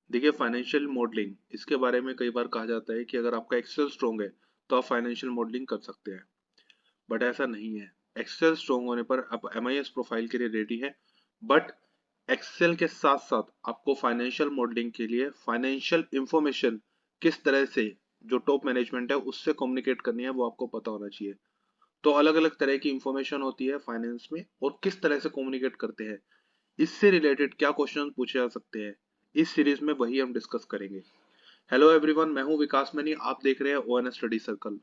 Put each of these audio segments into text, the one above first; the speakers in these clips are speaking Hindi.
देखिए फाइनेंशियल मॉडलिंग इसके बारे में कई बार कहा जाता है कि अगर आपका एक्सेल स्ट्रॉन्ग है तो आप फाइनेंशियल मॉडलिंग कर सकते हैं, बट ऐसा नहीं है। एक्सेल स्ट्रॉन्ग होने पर आप एमआईएस प्रोफाइल के लिए रेडी है, बट एक्सेल के साथ साथ आपको फाइनेंशियल मॉडलिंग के लिए फाइनेंशियल इंफॉर्मेशन किस तरह से जो टॉप मैनेजमेंट है उससे कम्युनिकेट करनी है वो आपको पता होना चाहिए। तो अलग अलग तरह की इंफॉर्मेशन होती है फाइनेंस में और किस तरह से कम्युनिकेट करते हैं, इससे रिलेटेड क्या क्वेश्चन पूछे जा सकते हैं, इस सीरीज में वही हम डिस्कस करेंगे। हेलो एवरीवन, मैं हूं विकास मैनी, आप देख रहे हैं ओएनएस स्टडी सर्कल।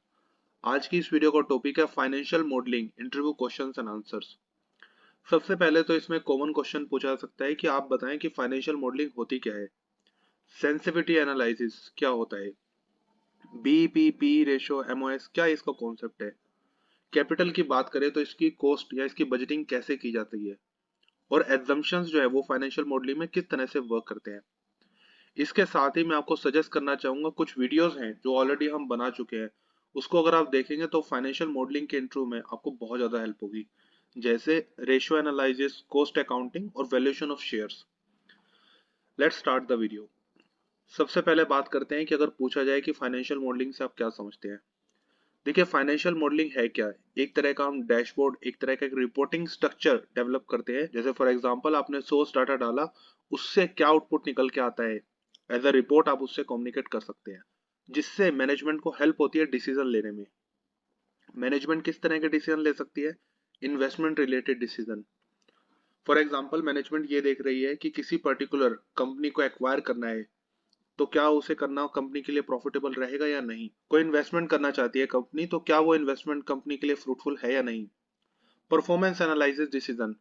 आज की इस वीडियो का टॉपिक है financial modelling interview questions and answers. सबसे पहले तो इसमें कॉमन क्वेश्चन पूछा जा सकता है कि आप बताएं कि फाइनेंशियल मॉडलिंग होती क्या है। सेंसिटिविटी एनालिसिस क्या होता है, बीपीपी रेशो एमओएस क्या इसका कॉन्सेप्ट है। कैपिटल की बात करें तो इसकी कॉस्ट या इसकी बजटिंग कैसे की जाती है, और एग्जम्पशंस जो है वो फाइनेंशियल मॉडलिंग में किस तरह से वर्क करते हैं। इसके साथ ही मैं आपको सजेस्ट करना चाहूंगा, कुछ वीडियोस हैं जो ऑलरेडी हम बना चुके हैं, उसको अगर आप देखेंगे तो फाइनेंशियल मॉडलिंग के इंटरव्यू में आपको बहुत ज्यादा हेल्प होगी, जैसे रेशियो एनालिसिस, कॉस्ट अकाउंटिंग और valuation of shares. Let's start the video. सबसे पहले बात करते हैं कि अगर पूछा जाए कि फाइनेंशियल मॉडलिंग से आप क्या समझते हैं। देखिए फाइनेंशियल मॉडलिंग है क्या है, एक तरह का हम डैशबोर्ड, एक तरह का एक रिपोर्टिंग स्ट्रक्चर डेवलप करते हैं। जैसे फॉर एग्जांपल आपने सोर्स डाटा डाला, उससे क्या आउटपुट निकल के आता है, एज अ रिपोर्ट आप उससे कम्युनिकेट कर सकते हैं, जिससे मैनेजमेंट को हेल्प होती है डिसीजन लेने में। मैनेजमेंट किस तरह के डिसीजन ले सकती है, investment related decision. For example management ये देख रही है कि किसी पर्टिकुलर कंपनी को एक्वायर करना है, तो क्या उसे करना कंपनी के लिए प्रॉफिटेबल रहेगा या नहीं। कोई इन्वेस्टमेंट करना चाहती है कंपनी, तो क्या वो इन्वेस्टमेंट कंपनी के लिए फ्रूटफुल है या नहीं। परफॉर्मेंस एनालिसिस डिसीजन,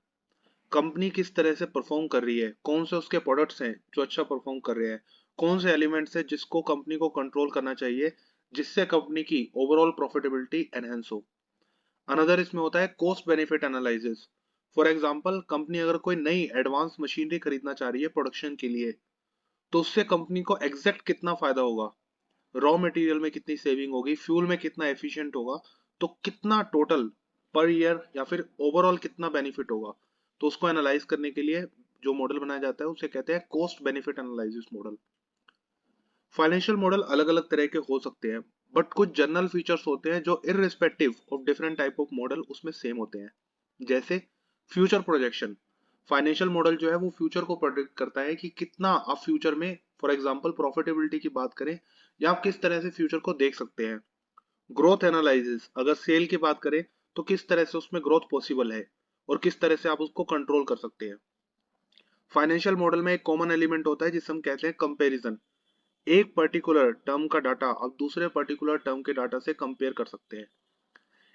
कंपनी किस तरह से परफॉर्म कर रही है, कौन से उसके प्रोडक्ट्स हैं जो अच्छा परफॉर्म कर रहे हैं, कौन से एलिमेंट्स है जिसको कंपनी को कंट्रोल करना चाहिए, जिससे कंपनी की ओवरऑल प्रॉफिटेबिलिटी एनहेंस हो। अनदर इसमें होता है cost benefit analysis. For example company अगर कोई नई एडवांस मशीनरी खरीदना चाह रही है प्रोडक्शन के लिए, तो उससे कंपनी को एग्जैक्ट कितना फायदा होगा, रॉ मटेरियल में कितनी सेविंग होगी, फ्यूल में कितना एफिशिएंट होगा, तो कितना टोटल पर ईयर या फिर ओवरऑल कितना बेनिफिट होगा। तो उसको एनालाइज करने के लिए जो मॉडल बनाया जाता है उसे कहते हैं cost benefit analysis model. Financial model अलग अलग तरह के हो सकते हैं, बट कुछ जनरल फीचर्स होते हैं जो irrespective of different type of model उसमें सेम होते हैं। जैसे फ्यूचर प्रोजेक्शन, फाइनेंशियल मॉडल जो है वो फ्यूचर को प्रोडिक्ट करता है कि कितना आप फ्यूचर में, फॉर एग्जांपल प्रॉफिटेबिलिटी की बात करें, या आप किस तरह से फ्यूचर को देख सकते हैं। ग्रोथ एनालिसिस, अगर सेल की बात करें तो किस तरह से उसमें ग्रोथ पॉसिबल है और किस तरह से आप उसको कंट्रोल कर सकते हैं। फाइनेंशियल मॉडल में एक कॉमन एलिमेंट होता है जिसे हम कहते हैं कंपैरिजन। एक पर्टिकुलर टर्म का डाटा आप दूसरे पर्टिकुलर टर्म के डाटा से कंपेयर कर सकते हैं।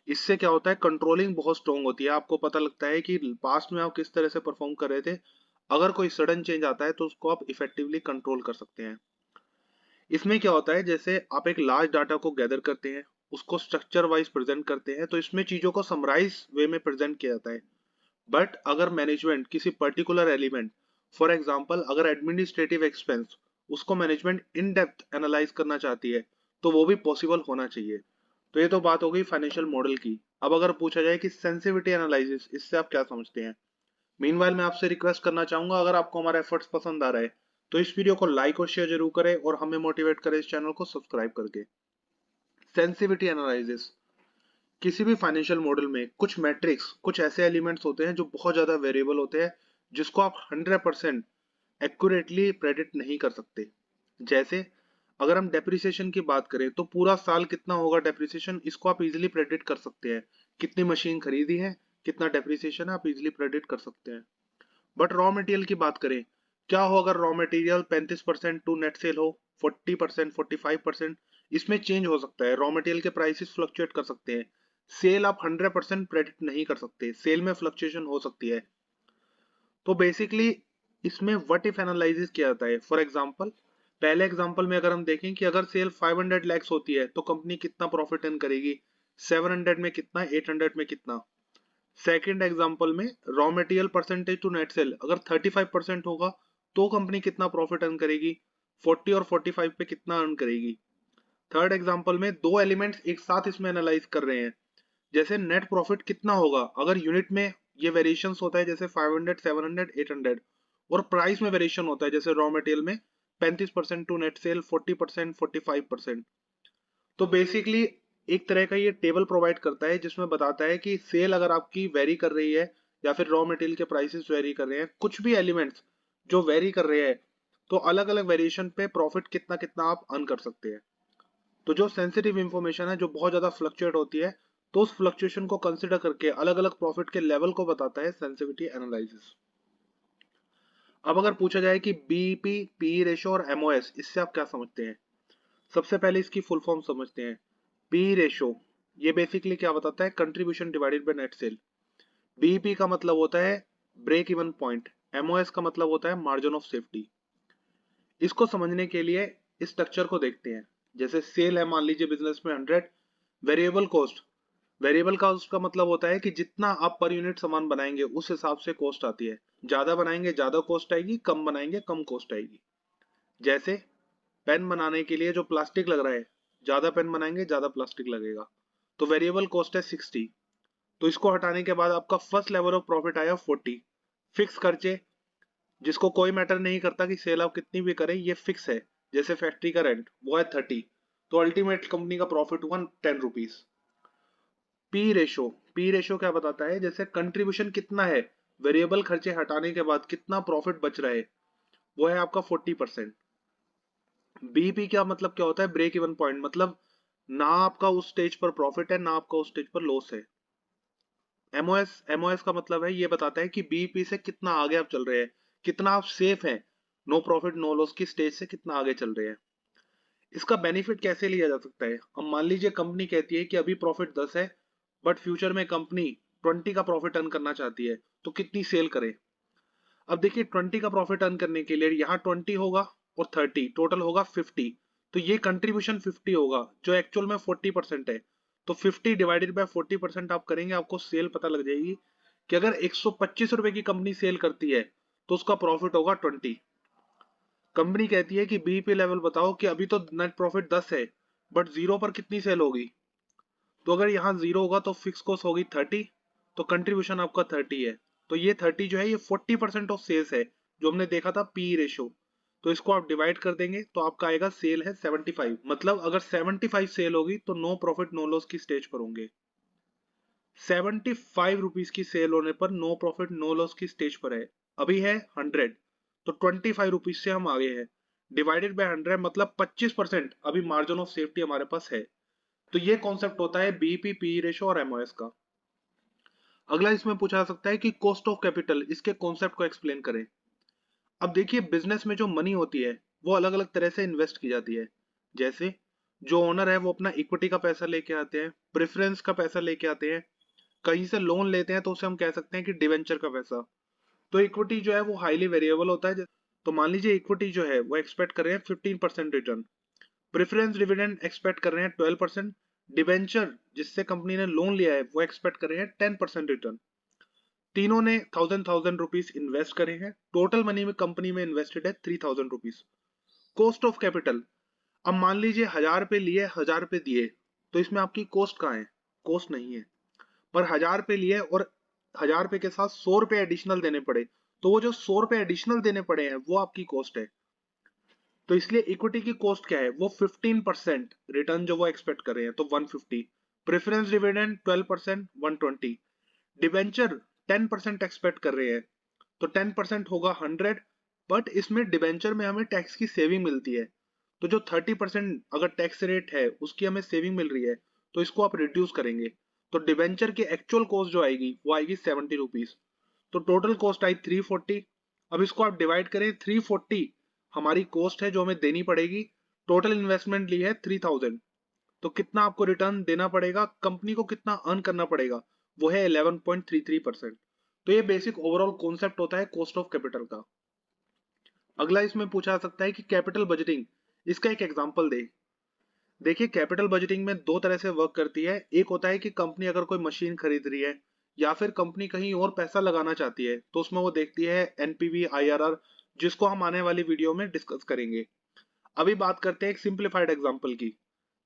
इससे क्या होता है, कंट्रोलिंग बहुत स्ट्रांग होती है, आपको पता लगता है कि पास्ट में आप किस तरह से परफॉर्म कर रहे थे। अगर कोई सडन चेंज आता है तो उसको आप इफेक्टिवली कंट्रोल कर सकते हैं। इसमें क्या होता है, जैसे आप एक लार्ज डाटा को गैदर करते हैं, उसको स्ट्रक्चर वाइज प्रेजेंट करते हैं, तो इसमें चीजों को समराइज वे में प्रेजेंट किया जाता है। बट अगर मैनेजमेंट किसी पर्टिकुलर एलिमेंट, फॉर एग्जांपल अगर एडमिनिस्ट्रेटिव एक्सपेंस, उसको मैनेजमेंट इन डेप्थ एनालाइज करना चाहती है, तो वो भी पॉसिबल होना चाहिए। तो ये तो बात हो गई फाइनेंशियल मॉडल की। अब अगर पूछा जाए कि सेंसिटिविटी एनालिसिस, इससे आप क्या समझते हैं। मीनवाइल मैं आपसे रिक्वेस्ट करना चाहूंगा, अगर आपको हमारा एफर्ट्स पसंद आ रहा है तो इस वीडियो को लाइक और शेयर जरूर करें, और हमें मोटिवेट करें इस चैनल को सब्सक्राइब करके। सेंसिटिविटी एनालिसिस, किसी भी फाइनेंशियल मॉडल में कुछ मैट्रिक्स, कुछ ऐसे एलिमेंट्स होते हैं जो बहुत ज्यादा वेरिएबल होते हैं, जिसको आप 100% एक्यूरेटली प्रेडिक्ट नहीं कर सकते। जैसे अगर हम डेप्रिसिएशन की बात करें तो पूरा साल कितना होगा डेप्रिसिएशन, इसको आप इजीली प्रेडिक्ट कर सकते हैं। कितनी मशीन खरीदी है, कितना डेप्रिसिएशन है, आप इजीली प्रेडिक्ट कर सकते हैं। बट रॉ मटेरियल की बात करें, क्या हो अगर raw material 35% to net sale हो, 40%, 45%, इसमें चेंज हो सकता है। रॉ मटेरियल के प्राइसेस फ्लक्चुएट कर सकते हैं। सेल आप 100% प्रेडिक्ट नहीं कर सकते, सेल में फ्लक्चुएशन हो सकती है। तो बेसिकली इसमें व्हाट इफ एनालिसिस किया जाता है। फॉर एग्जांपल, पहले एग्जांपल में अगर हम देखें कि अगर सेल 500 लैक्स होती है तो कंपनी कितना प्रॉफिट अर्न करेगी, 700 में कितना, 800 में कितना। सेकंड एग्जांपल में raw material percentage to net sale अगर 35% होगा तो कंपनी कितना प्रॉफिट अर्न करेगी, 40 और 45 पे कितना अर्न करेगी। थर्ड एग्जांपल में दो एलिमेंट्स एक साथ इसमें एनालाइज कर रहे हैं, जैसे नेट प्रॉफिट कितना होगा अगर यूनिट में ये वेरिएशंस होता है, जैसे 500, 700, 800, और प्राइस में वेरिएशन होता है, जैसे रॉ मटेरियल में 35% टू नेट सेल, 40%, 45%। तो बेसिकली एक तरह का ये टेबल प्रोवाइड करता है जिसमें बताता है कि सेल अगर आपकी वेरी कर रही है या फिर रॉ मटेरियल के प्राइसेस वेरी कर रहे हैं, कुछ भी एलिमेंट्स जो वेरी कर रहे हैं, तो अलग अलग वेरिएशन पे प्रॉफिट कितना कितना आप अर्न कर सकते हैं। तो जो सेंसिटिव इंफॉर्मेशन है जो बहुत ज्यादा फ्लक्चुएट होती है, तो उस फ्लक्चुएशन को कंसिडर करके अलग अलग प्रॉफिट के लेवल को बताता है सेंसिटिविटी एनालिसिस। अब अगर पूछा जाए कि बीईपी, पी रेशो और एमओएस, इससे आप क्या समझते हैं? सबसे पहले इसकी फुल फॉर्म समझते हैं। पी रेशो ये बेसिकली क्या बताता है? Contribution divided by net cell. BEP का मतलब होता है ब्रेक इवन पॉइंट, एमओएस का मतलब होता है मार्जिन ऑफ सेफ्टी। इसको समझने के लिए इस स्ट्रक्चर को देखते हैं। जैसे सेल है मान लीजिए बिजनेस में 100, वेरिएबल कॉस्ट, वेरिएबल कॉस्ट का मतलब होता है कि जितना आप पर यूनिट सामान बनाएंगे उस हिसाब से कॉस्ट आती है। ज्यादा बनाएंगे ज्यादा कॉस्ट आएगी, कम बनाएंगे कम कॉस्ट आएगी। जैसे पेन बनाने के लिए जो प्लास्टिक लग रहा है, ज्यादा पेन बनाएंगे ज्यादा प्लास्टिक लगेगा, तो वेरिएबल कॉस्ट है 60। तो इसको हटाने के बाद आपका फर्स्ट लेवल ऑफ प्रॉफिट आया 40। फिक्स खर्चे जिसको कोई मैटर नहीं करता कि सेल आप कितनी भी करें, ये फिक्स है। जैसे फैक्ट्री का रेंट वो है 30, तो अल्टीमेट कंपनी का प्रॉफिट हुआ 10 rupees. P ratio, P ratio क्या बताता है? जैसे कंट्रीब्यूशन कितना है, वेरिएबल खर्चे हटाने के बाद कितना प्रॉफिट बच रहा है, वो है आपका 40%। बीपी क्या मतलब क्या होता है? ब्रेक इवन पॉइंट, मतलब ना आपका उस स्टेज पर प्रॉफिट है ना आपका उस स्टेज पर लॉस है। एमओएस, एमओएस का मतलब है ये बताता है कि बीपी से कितना आगे आप चल रहे हैं, कितना आप सेफ हैं, नो प्रॉफिट नो लॉस की स्टेज से कितना आगे चल रहे हैं। इसका बेनिफिट कैसे लिया जा सकता है? अब मान लीजिए कंपनी कहती है कि अभी प्रॉफिट 10 है, बट फ्यूचर में कंपनी 20 का प्रॉफिट अर्न करना चाहती है, तो कितनी सेल करे? अब देखिए 20 का प्रॉफिट अर्न करने के लिए यहाँ 20 होगा और 30 टोटल होगा 50। तो ये कंट्रीब्यूशन 50 होगा जो एक्चुअल में 40% है। तो 50 डिवाइडेड बाय 40% आप करेंगे, आपको सेल पता लग जाएगी कि अगर 125 रुपए की कंपनी सेल करती है तो उसका प्रॉफिट होगा 20। कंपनी कहती है कि बीईपी लेवल बताओ कि अभी तो नेट प्रॉफिट 10 है, बट जीरो पर कितनी सेल होगी? तो अगर यहाँ जीरो होगा तो फिक्स कॉस्ट होगी 30, तो कंट्रीब्यूशन आपका 30 है। तो ये 30 जो है ये 40% ऑफ सेल्स है, जो हमने देखा था पी रेशो। तो इसको आप डिवाइड कर देंगे तो आपका आएगा सेल है 75। मतलब अगर 75 सेल होगी तो नो प्रॉफिट नो लॉस की स्टेज पर होंगे। 75 रुपीज की सेल होने पर नो प्रॉफिट नो लॉस की स्टेज पर है। अभी है 100, तो 25 रुपीज से हम आगे हैं। डिवाइडेड बाय 100 मतलब 25% अभी मार्जिन ऑफ सेफ्टी हमारे पास है। तो ये कॉन्सेप्ट होता है बीईपी, पी रेशो और एमओएस का। अगला इसमें पूछा जा सकता है कि कॉस्ट ऑफ कैपिटल, इसके कॉन्सेप्ट को एक्सप्लेन करें। अब देखिए बिजनेस में जो मनी होती है वो अलग अलग तरह से इन्वेस्ट की जाती है। जैसे जो ओनर है वो अपना इक्विटी का पैसा लेके आते हैं, प्रेफरेंस का पैसा लेके आते हैं, कहीं से लोन लेते हैं तो उसे हम कह सकते हैं कि डिवेंचर का पैसा। तो इक्विटी जो है वो हाईली वेरिएबल होता है। तो मान लीजिए इक्विटी जो है वो एक्सपेक्ट कर रहे हैं 15% रिटर्न, प्रेफरेंस डिविडेंड एक्सपेक्ट कर रहे हैं 12%, डिवेंचर जिससे कंपनी ने लोन लिया है वो एक्सपेक्ट कर रहे हैं 10% रिटर्न। तीनों ने थाउजेंड थाउजेंड रुपीज इन्वेस्ट करे हैं, टोटल मनी में कंपनी में इन्वेस्टेड है 3000 रुपीज। कॉस्ट ऑफ कैपिटल, अब मान लीजिए 1000 रुपए लिए 1000 रुपए दिए, तो इसमें आपकी कॉस्ट कहाँ है? कॉस्ट नहीं है। पर 1000 रुपए लिए और 1000 रुपए के साथ 100 रुपए एडिशनल देने पड़े, तो वो जो 100 रुपए एडिशनल देने पड़े हैं वो आपकी कॉस्ट है। तो इसलिए इक्विटी की कॉस्ट क्या है? वो 15% रिटर्न जो वो एक्सपेक्ट कर रहे हैं, तो 150। Preference dividend 12%, 120। डिबेंचर 10% एक्सपेक्ट कर रहे हैं, तो 10% होगा 100। बट इसमें डिबेंचर में हमें टैक्स की सेविंग मिलती है, तो जो 30% अगर टैक्स रेट है उसकी हमें सेविंग मिल रही है, तो इसको आप रिड्यूस करेंगे। तो डिबेंचर की एक्चुअल कॉस्ट जो आएगी वो आएगी 70 रुपीज। तो टोटल कॉस्ट आई 340। अब इसको आप डिवाइड करें, 340 हमारी कॉस्ट है जो हमें देनी पड़ेगी, टोटल इन्वेस्टमेंट ली है 3000, तो कितना आपको रिटर्न देना पड़ेगा, कंपनी को कितना अर्न करना पड़ेगा? वो है 11.33%। तो ये बेसिक ओवरऑल कॉन्सेप्ट होता है कॉस्ट ऑफ कैपिटल का। अगला इसमें पूछा जा सकता है कि कैपिटल बजटिंग, इसका एक एग्जांपल दे। देखिए कैपिटल बजटिंग में दो तरह से वर्क करती है। एक होता है कि कंपनी अगर कोई मशीन खरीद रही है या फिर कंपनी कहीं और पैसा लगाना चाहती है, तो उसमें वो देखती है एनपीवी, आईआरआर, जिसको हम आने वाली वीडियो में डिस्कस करेंगे। अभी बात करते हैं एक सिंप्लीफाइड एग्जांपल की।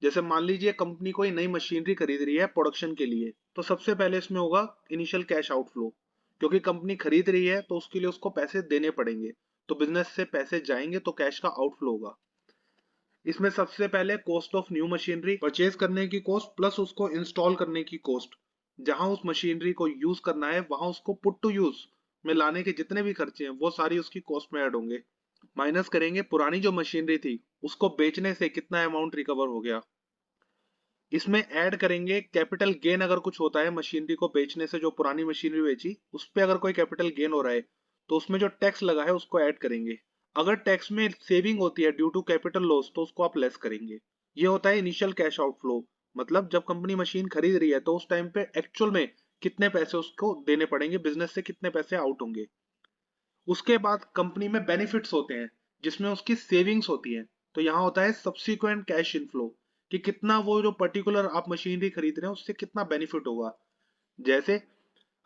जैसे मान लीजिए कंपनी कोई नई मशीनरी खरीद रही है प्रोडक्शन के लिए, तो सबसे पहले इसमें होगा इनिशियल कैश आउटफ्लो, क्योंकि कंपनी खरीद रही है तो उसके लिए उसको पैसे देने पड़ेंगे। तो बिजनेस से पैसे जाएंगे तो कैश का आउटफ्लो होगा। इसमें सबसे पहले cost of new machinery, purchase करने की कॉस्ट प्लस उसको इंस्टॉल करने की कॉस्ट, जहां उस मशीनरी को यूज करना है वहां उसको पुट टू यूज में लाने के जितने भी खर्चे हैं वो सारी उसकी कॉस्ट में ऐड होंगे। माइनस करेंगे पुरानी जो मशीनरी थी उसको बेचने से कितना अमाउंट रिकवर हो गया। इसमें ऐड करेंगे कैपिटल गेन, अगर कुछ होता है मशीनरी को बेचने से, जो पुरानी मशीनरी बेची उस पे अगर कोई कैपिटल गेन हो रहा है तो उसमें जो टैक्स लगा है उसको ऐड करेंगे। अगर टैक्स में सेविंग होती है ड्यू टू कैपिटल लॉस तो उसको आप लेस करेंगे। ये होता है इनिशियल कैश आउटफ्लो, मतलब जब कंपनी मशीन खरीद रही है तो उस टाइम पे एक्चुअल में कितने पैसे उसको देने पड़ेंगे, बिजनेस से कितने पैसे आउट होंगे। उसके बाद कंपनी में बेनिफिट्स होते हैं जिसमें उसकी सेविंग्स होती है, तो यहाँ होता है सब्सिक्वेंट कैश इनफ्लो, कि कितना वो जो पर्टिकुलर आप मशीनरी खरीद रहे हैं उससे कितना बेनिफिट होगा। जैसे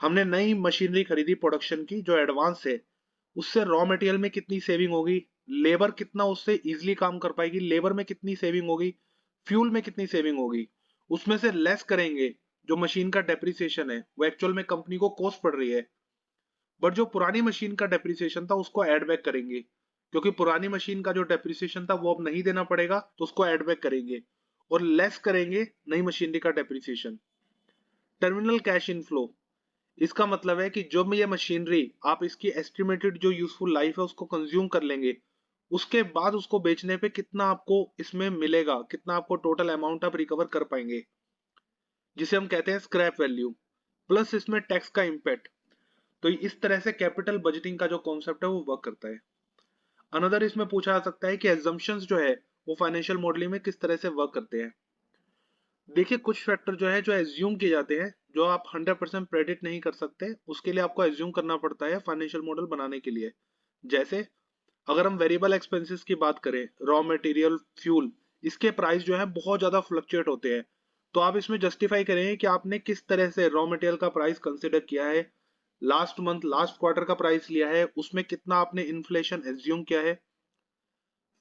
हमने नई मशीनरी खरीदी प्रोडक्शन की जो एडवांस है, उससे रॉ मटेरियल में कितनी सेविंग होगी, लेबर कितना उससे इजीली काम कर पाएगी, लेबर में कितनी सेविंग होगी, फ्यूल में कितनी सेविंग होगी, उसमें से लेस करेंगे। जो मशीन का डेप्रिसिएशन है वो एक्चुअल में कंपनी को कॉस्ट पड़ रही है, बट जो पुरानी मशीन का डेप्रिसिएशन था उसको ऐड बैक करेंगे, क्योंकि पुरानी मशीन का जो डेप्रिसिएशन था वो अब नहीं देना पड़ेगा तो उसको ऐड बैक करेंगे और लेस करेंगे नई मशीनरी का डेप्रिसिएशन। टर्मिनल कैश इनफ्लो, इसका मतलब है कि जो भी ये मशीनरी आप इसकी एस्टिमेटेड जो यूजफुल लाइफ है उसको कंज्यूम कर लेंगे, उसके बाद उसको बेचने पे कितना आपको इसमें मिलेगा, कितना आपको टोटल अमाउंट आप रिकवर कर पाएंगे, जिसे हम कहते हैं स्क्रैप वैल्यू, प्लस इसमें टैक्स का इम्पैक्ट। तो इस तरह से कैपिटल बजटिंग का जो कॉन्सेप्ट है वो वर्क करता है। अनदर इसमें पूछा जा सकता है कि एजम्पशंस जो है वो फाइनेंशियल मॉडलिंग में किस तरह से वर्क करते हैं। देखिए कुछ फैक्टर जो है जो एज्यूम किए जाते हैं, जो आप 100% प्रेडिक्ट नहीं कर सकते, उसके लिए आपको एज्यूम करना पड़ता है फाइनेंशियल मॉडल बनाने के लिए। जैसे अगर हम वेरिएबल एक्सपेंसेस की बात करें, रॉ मटेरियल, फ्यूल, इसके प्राइस जो है बहुत ज्यादा फ्लक्चुएट होते हैं, तो आप इसमें जस्टिफाई करेंगे कि आपने किस तरह से रॉ मटेरियल का प्राइस कंसिडर किया है, लास्ट मंथ लास्ट क्वार्टर का प्राइस लिया है, उसमें कितना आपने इन्फ्लेशन एज्यूम किया है।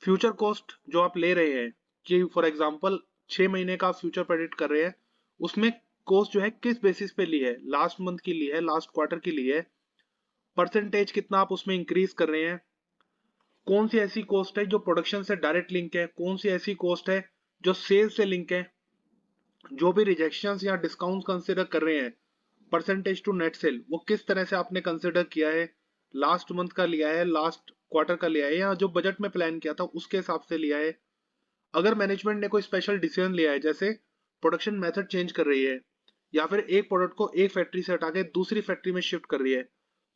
फ्यूचर कॉस्ट जो आप ले रहे हैं, कि फॉर एग्जांपल 6 महीने का फ्यूचर प्रेडिक्ट कर रहे हैं, उसमें कॉस्ट जो है किस बेसिस पे ली है, लास्ट मंथ की ली है, लास्ट क्वार्टर की ली है, परसेंटेज कितना आप उसमें इंक्रीज कर रहे हैं, कौन सी ऐसी कॉस्ट है जो प्रोडक्शन से डायरेक्ट लिंक है, कौन सी ऐसी कॉस्ट है जो सेल्स से लिंक है, जो भी रिजेक्शंस या डिस्काउंट कंसिडर कर रहे हैं, परसेंटेज टू नेट सेल वो किस तरह से आपने कंसिडर किया है, लास्ट मंथ का लिया है, लास्ट क्वार्टर का लिया है, या जो बजट में प्लान किया था उसके हिसाब से लिया है। अगर मैनेजमेंट ने कोई स्पेशल डिसीजन लिया है, जैसे प्रोडक्शन मेथड चेंज कर रही है या फिर एक प्रोडक्ट को एक फैक्ट्री से हटा के दूसरी फैक्ट्री में शिफ्ट कर रही है,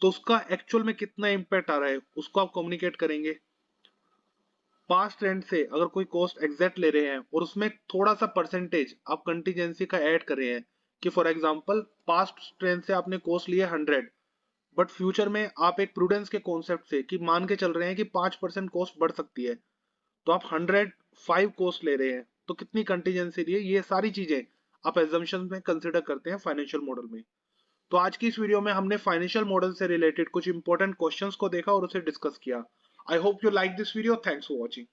तो उसका एक्चुअल में कितना इंपैक्ट आ रहा है उसको आप कम्युनिकेट करेंगे। पास्ट ट्रेंड से अगर कोई कॉस्ट एग्जैक्ट ले रहे हैं और उसमें थोड़ा सा परसेंटेज आप कंटीजेंसी का ऐड कर रहे हैं, कि फॉर एग्जांपल पास्ट ट्रेंड से आपने कॉस्ट लिए 100, बट फ्यूचर में आप एक प्रूडेंस के कॉन्सेप्ट से कि मान के चल रहे हैं कि 5% कॉस्ट बढ़ सकती है, तो आप 105 कॉस्ट ले रहे हैं, तो कितनी कंटीजेंसी लिए, ये सारी चीजें आप एजम्पशन में कंसिडर करते हैं फाइनेंशियल मॉडल में। तो आज की इस वीडियो में हमने फाइनेंशियल मॉडल से रिलेटेड कुछ इंपॉर्टेंट क्वेश्चंस को देखा और उसे डिस्कस किया। I hope you like this video, thanks for watching.